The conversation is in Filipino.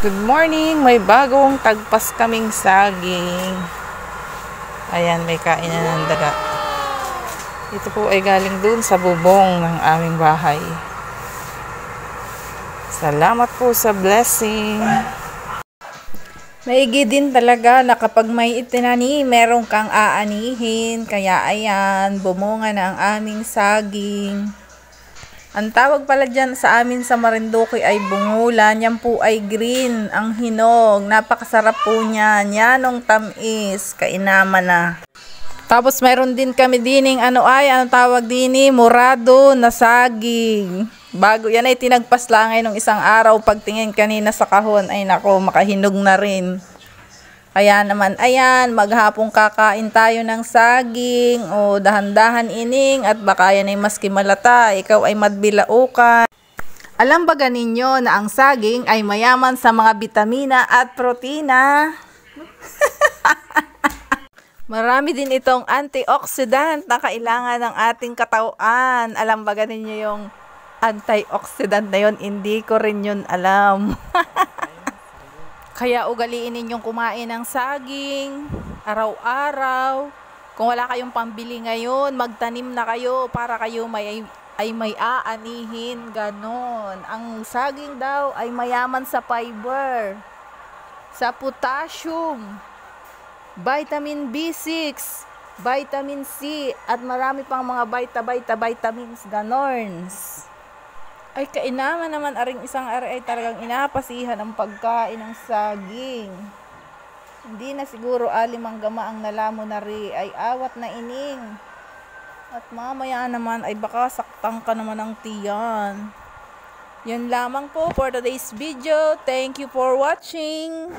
Good morning! May bagong tagpas kaming saging. Ayan, may kainan ng daga. Ito po ay galing dun sa bubong ng aming bahay. Salamat po sa blessing. Maigi din talaga na kapag may itinani, merong kang aanihin. Kaya ayan, bumunga na ang aming saging. Ang tawag pala dyan sa amin sa Marinduque ay bungulan. Yan po ay green, ang hinog. Napakasarap po niyan. Yanong tamis, kainaman na. Tapos meron din kami dining anong tawag dini? Murado na saging. Bago yan ay tinagpas lang ay nung isang araw. Pagtingin kanina sa kahon ay nako, makahinog na rin. Kaya naman, ayan, maghapong kakain tayo ng saging. O, dahan-dahan ining at baka yan ay maski malata, ikaw ay madbilaukan. Alam ba ninyo na ang saging ay mayaman sa mga bitamina at protina? Marami din itong antioxidant na kailangan ng ating katawan. Alam ba ninyo yung antioxidant na yun? Hindi ko rin yun alam. Kaya ugaliin ninyong kumain ng saging, araw-araw. Kung wala kayong pambili ngayon, magtanim na kayo para kayo may aanihin, ganon. Ang saging daw ay mayaman sa fiber, sa potassium, vitamin B6, vitamin C, at marami pang mga vitamins, ganons. Ay kainaman naman aring isang ay talagang inapasihan ang pagkain ng saging. Hindi na siguro alimang gama ang nalamo na ri ay awat na ining. At mamaya naman ay baka saktan ka naman ng tiyan. Yan lamang po for today's video. Thank you for watching.